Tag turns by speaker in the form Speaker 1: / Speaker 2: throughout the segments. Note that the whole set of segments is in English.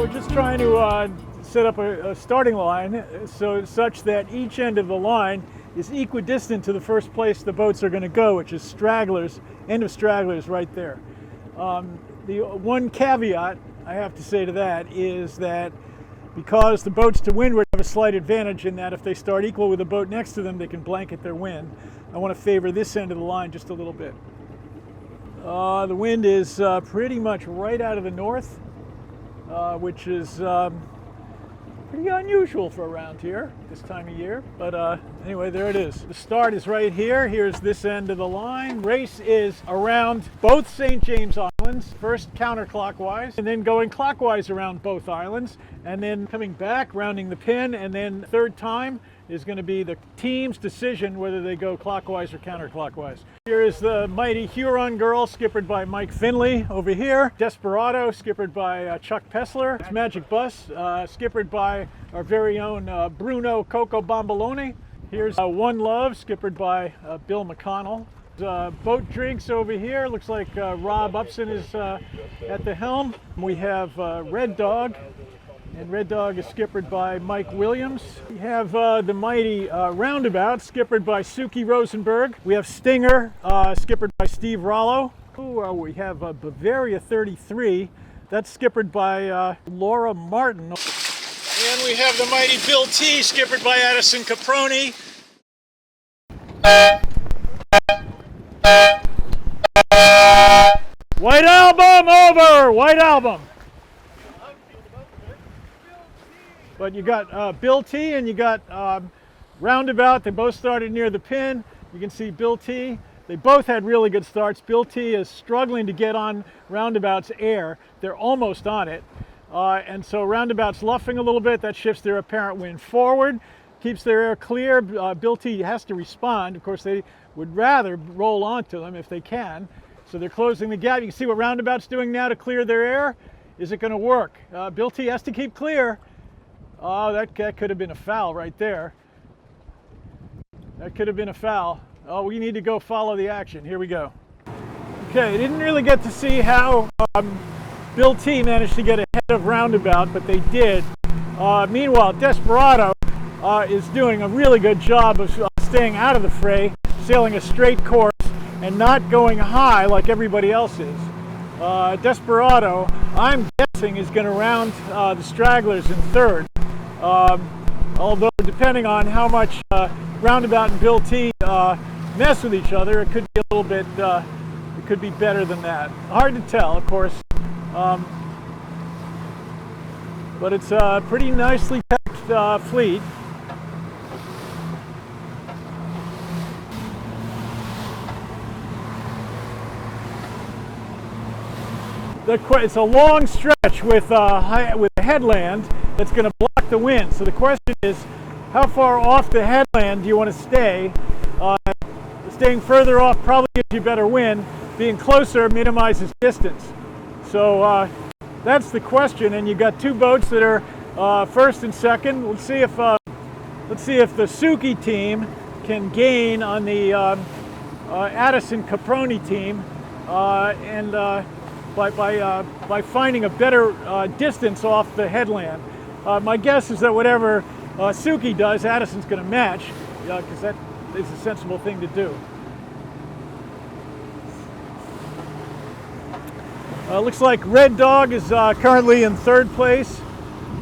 Speaker 1: We're just trying to set up a starting line such that each end of the line is equidistant to the first place the boats are going to go, which is stragglers, end of stragglers right there. The one caveat I have to say to that is that because the boats to windward have a slight advantage in that if they start equal with the boat next to them, they can blanket their wind. I want to favor this end of the line just a little bit. The wind is pretty much right out of the north, which is pretty unusual for around here this time of year, but anyway, there it is. The start is right here. Here's this end of the line. Race is around both St. James Islands, first counterclockwise, and then going clockwise around both islands, and then coming back, rounding the pin, and then third time is going to be the team's decision whether they go clockwise or counterclockwise. Here is the mighty Huron Girl, skippered by Mike Finley over here. Desperado, skippered by Chuck Pessler. It's Magic Bus, skippered by our very own Bruno Coco Bombolone. Here's One Love, skippered by Bill McConnell. Boat Drinks over here. Looks like Rob Upson is at the helm. We have Red Dog. And Red Dog is skippered by Mike Williams. We have the mighty Roundabout, skippered by Suki Rosenberg. We have Stinger, skippered by Steve Rollo. We have Bavaria 33, that's skippered by Laura Martin. And we have the mighty Bill T, skippered by Addison Caproni. White Album over! White Album! But you got Bill T and you got Roundabout. They both started near the pin. You can see Bill T. They both had really good starts. Bill T is struggling to get on Roundabout's air. They're almost on it. And so Roundabout's luffing a little bit. That shifts their apparent wind forward, keeps their air clear. Bill T has to respond. Of course, they would rather roll onto them if they can. So they're closing the gap. You can see what Roundabout's doing now to clear their air. Is it going to work? Bill T has to keep clear. Oh, that could have been a foul right there. That could have been a foul. Oh, we need to go follow the action. Here we go. Okay, didn't really get to see how Bill T managed to get ahead of Roundabout, but they did. Meanwhile, Desperado is doing a really good job of staying out of the fray, sailing a straight course, and not going high like everybody else is. Desperado, I'm guessing, is going to round the stragglers in third. Although depending on how much Roundabout and Bill T mess with each other, it could be a little bit, it could be better than that. Hard to tell, of course, but it's a pretty nicely packed fleet. It's a long stretch with a headland that's going to block the wind. So the question is, how far off the headland do you want to stay? Staying further off probably gives you better wind. Being closer minimizes distance. So that's the question. And you've got two boats that are first and second. Let's see if the Suki team can gain on the Addison Caproni team, by finding a better distance off the headland. My guess is that whatever Suki does, Addison's going to match, because that is a sensible thing to do. Looks like Red Dog is currently in third place,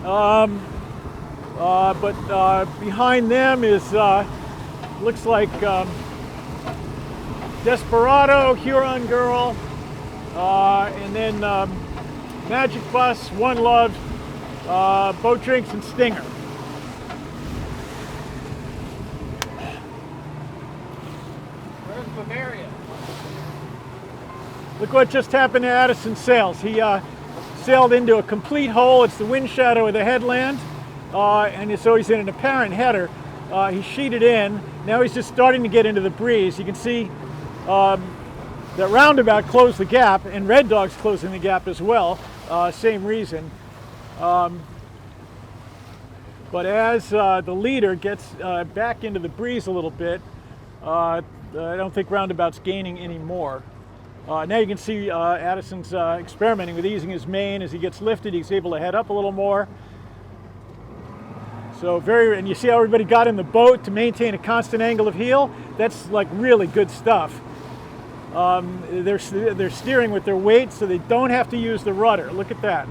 Speaker 1: but behind them is looks like Desperado, Huron Girl, and then Magic Bus, One Love, Boat Drinks, and Stinger.
Speaker 2: Where's Bavaria?
Speaker 1: Look what just happened to Addison's sails. He sailed into a complete hole. It's the wind shadow of the headland, and so he's in an apparent header. He sheeted in. Now he's just starting to get into the breeze. You can see that Roundabout closed the gap, and Red Dog's closing the gap as well. Same reason. But as the leader gets back into the breeze a little bit, I don't think Roundabout's gaining any more. Now you can see Addison's experimenting with easing his main. As he gets lifted, he's able to head up a little more. So and you see how everybody got in the boat to maintain a constant angle of heel? That's like really good stuff. They're steering with their weight, so they don't have to use the rudder. Look at that.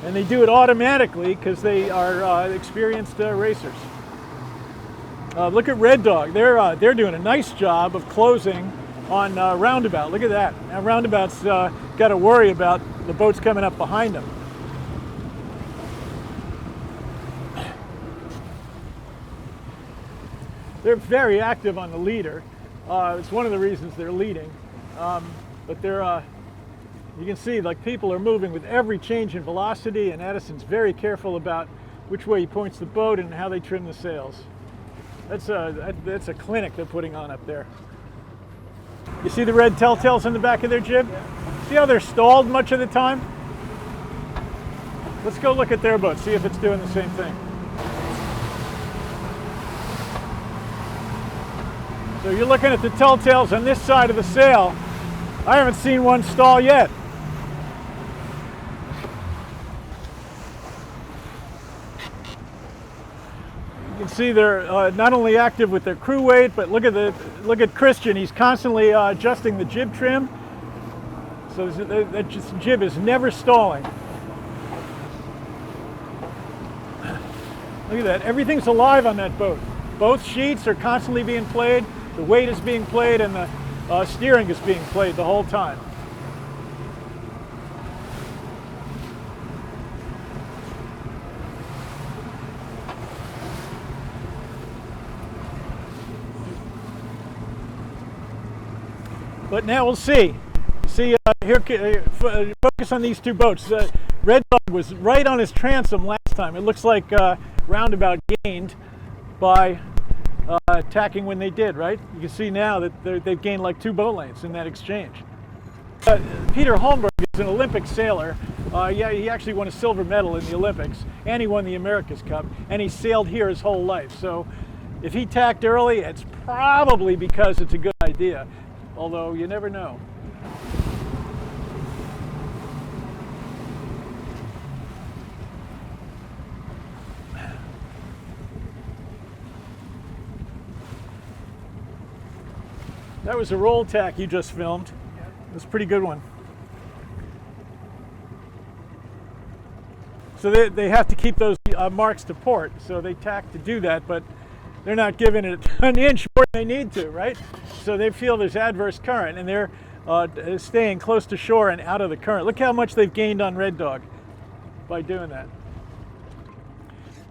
Speaker 1: And they do it automatically because they are experienced racers. Look at Red Dog. They're doing a nice job of closing on Roundabout. Look at that. Now Roundabout's got to worry about the boats coming up behind them. They're very active on the leader. It's one of the reasons they're leading. But they're, you can see like people are moving with every change in velocity, and Addison's very careful about which way he points the boat and how they trim the sails. That's a clinic they're putting on up there. You see the red telltales in the back of their jib? See how they're stalled much of the time? Let's go look at their boat, see if it's doing the same thing. So you're looking at the telltales on this side of the sail. I haven't seen one stall yet. You can see they're not only active with their crew weight, but look at Christian. He's constantly adjusting the jib trim. So that jib is never stalling. Look at that. Everything's alive on that boat. Both sheets are constantly being played. The weight is being played, and the steering is being played the whole time. But now we'll see. See here, focus on these two boats. Red Dog was right on his transom last time. It looks like Roundabout gained by attacking when they did, right? You can see now that they've gained like 2 boat lengths in that exchange. Peter Holmberg is an Olympic sailor. Yeah, he actually won a silver medal in the Olympics, and he won the America's Cup, and he sailed here his whole life. So if he tacked early, it's probably because it's a good idea, although you never know. That was a roll tack you just filmed. It was a pretty good one. So they have to keep those marks to port, so they tack to do that, but they're not giving it an inch more than they need to, right? So they feel there's adverse current, and they're staying close to shore and out of the current. Look how much they've gained on Red Dog by doing that.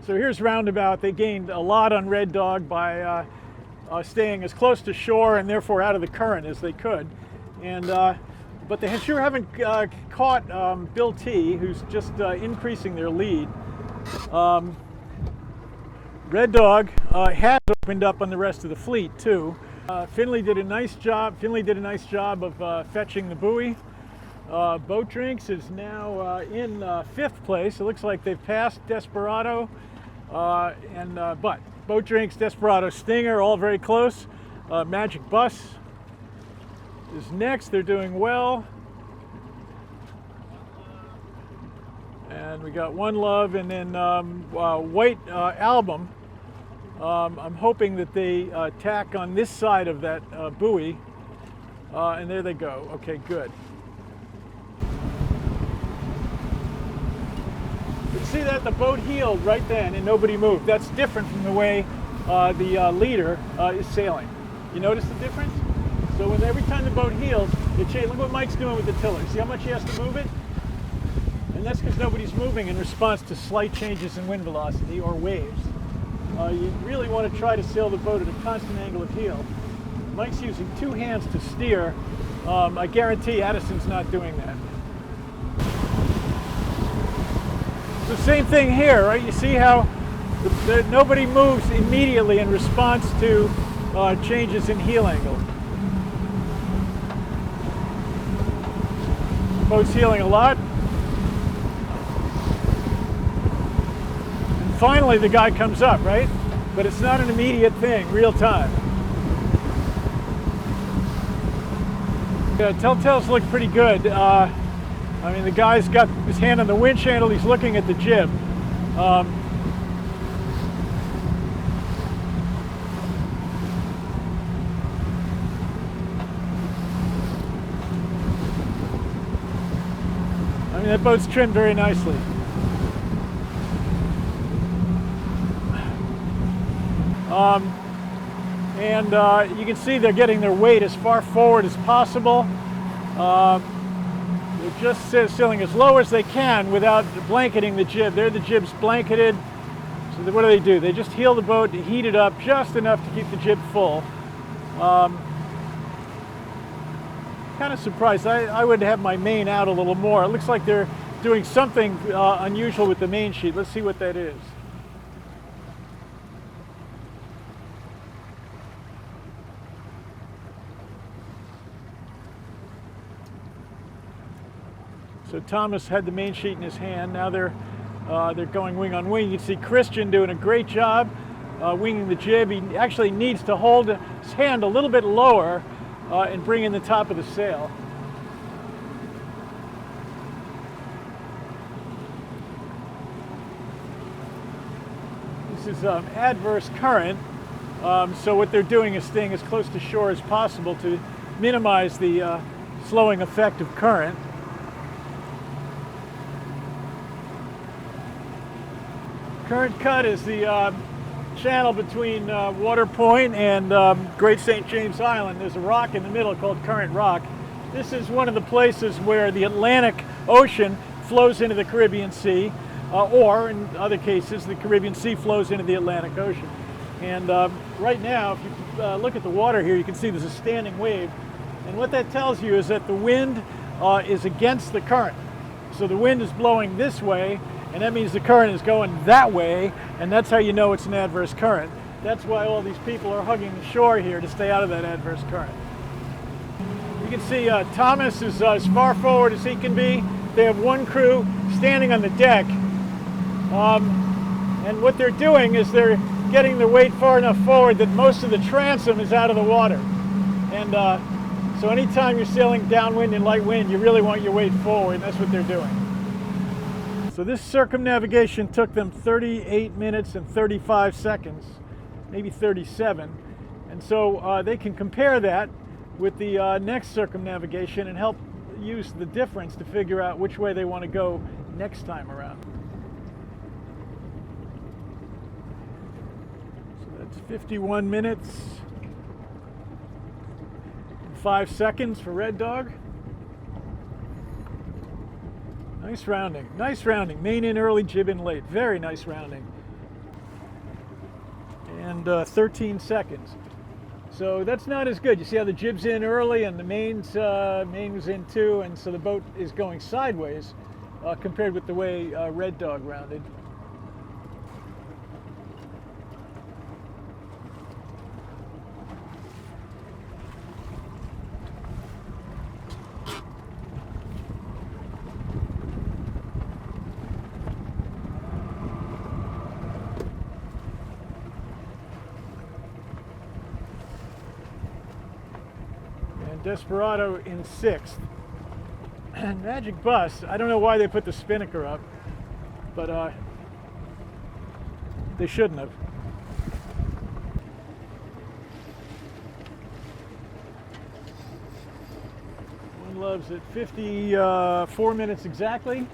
Speaker 1: So here's Roundabout. They gained a lot on Red Dog by staying as close to shore and therefore out of the current as they could. And but they sure haven't caught Bill T, who's just increasing their lead. Red Dog has opened up on the rest of the fleet too. Finley did a nice job. Of fetching the buoy. Boat Drinks is now in 5th place. It looks like they've passed Desperado, but Boat Drinks, Desperado, Stinger, all very close. Magic Bus is next. They're doing well. And we got One Love, and then White Album. I'm hoping that they tack on this side of that buoy. And there they go. Okay, good. You see that the boat heeled right then and nobody moved. That's different from the way the leader is sailing. You notice the difference? So every time the boat heels, it changes. Look what Mike's doing with the tiller. See how much he has to move it? And that's because nobody's moving in response to slight changes in wind velocity or waves. You really want to try to sail the boat at a constant angle of heel. Mike's using 2 hands to steer. I guarantee Addison's not doing that. The same thing here, right? You see how nobody moves immediately in response to changes in heel angle. Boat's heeling a lot. And finally the guy comes up, right? But it's not an immediate thing, real time. Yeah, telltales look pretty good. I mean, the guy's got his hand on the winch handle. He's looking at the jib. I mean, that boat's trimmed very nicely. You can see they're getting their weight as far forward as possible. They're just sailing as low as they can without blanketing the jib. There the jib's blanketed. So what do? They just heel the boat to heat it up just enough to keep the jib full. Kind of surprised. I would have my main out a little more. It looks like they're doing something unusual with the main sheet. Let's see what that is. So Thomas had the main sheet in his hand. Now they're going wing on wing. You can see Christian doing a great job winging the jib. He actually needs to hold his hand a little bit lower and bring in the top of the sail. This is adverse current, so what they're doing is staying as close to shore as possible to minimize the slowing effect of current. Current cut is the channel between Water Point and Great St. James Island. There's a rock in the middle called Current Rock. This is one of the places where the Atlantic Ocean flows into the Caribbean Sea, or in other cases, the Caribbean Sea flows into the Atlantic Ocean. And right now, if you look at the water here, you can see there's a standing wave. And what that tells you is that the wind is against the current. So the wind is blowing this way, and that means the current is going that way, and that's how you know it's an adverse current. That's why all these people are hugging the shore here to stay out of that adverse current. You can see Thomas is as far forward as he can be. They have one crew standing on the deck, and what they're doing is they're getting their weight far enough forward that most of the transom is out of the water. And so anytime you're sailing downwind in light wind, you really want your weight forward, and that's what they're doing. So this circumnavigation took them 38 minutes and 35 seconds, maybe 37. And so they can compare that with the next circumnavigation and help use the difference to figure out which way they want to go next time around. So that's 51 minutes and 5 seconds for Red Dog. Nice rounding, nice rounding. Main in early, jib in late. Very nice rounding. And 13 seconds. So that's not as good. You see how the jib's in early and the main was in too, and so the boat is going sideways compared with the way Red Dog rounded. Desperado in 6th. And Magic Bus, I don't know why they put the spinnaker up, but they shouldn't have. One Love's at 54 minutes exactly.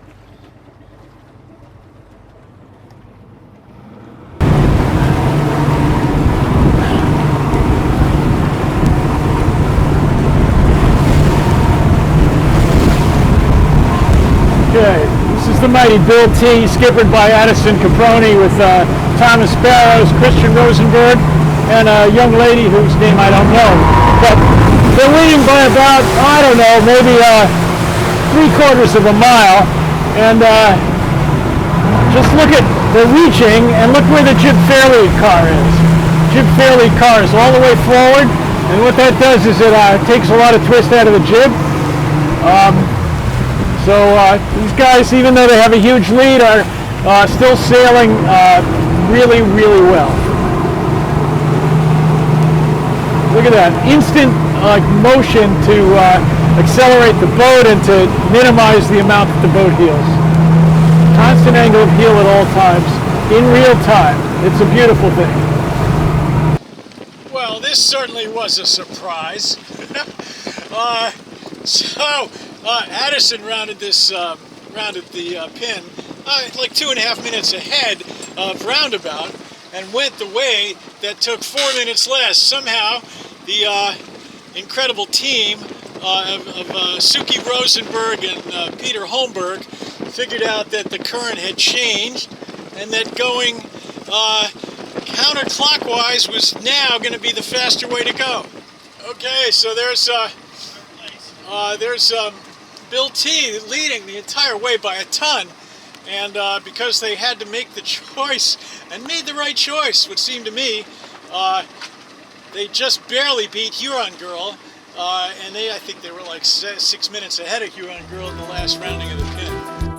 Speaker 1: Okay, this is the mighty Bill T, skippered by Addison Caproni with Thomas Barrows, Christian Rosenberg, and a young lady whose name I don't know. But they're leading by about, I don't know, maybe 3/4 of a mile. And just look at, they're reaching, and look where the Jib Fairlead car is. Jib Fairlead car is all the way forward, and what that does is it takes a lot of twist out of the jib. So these guys, even though they have a huge lead, are still sailing really, really well. Look at that, instant motion to accelerate the boat and to minimize the amount that the boat heels. Constant angle of heel at all times, in real time. It's a beautiful thing. Well, this certainly was a surprise. Addison rounded the pin like 2.5 minutes ahead of roundabout and went the way that took 4 minutes less. Somehow, the incredible team of Suki Rosenberg and Peter Holmberg figured out that the current had changed and that going counterclockwise was now going to be the faster way to go. Okay, so there's Bill T leading the entire way by a ton, and because they had to make the choice and made the right choice, would seem to me, they just barely beat Huron Girl, and I think they were like 6 minutes ahead of Huron Girl in the last rounding of the pin.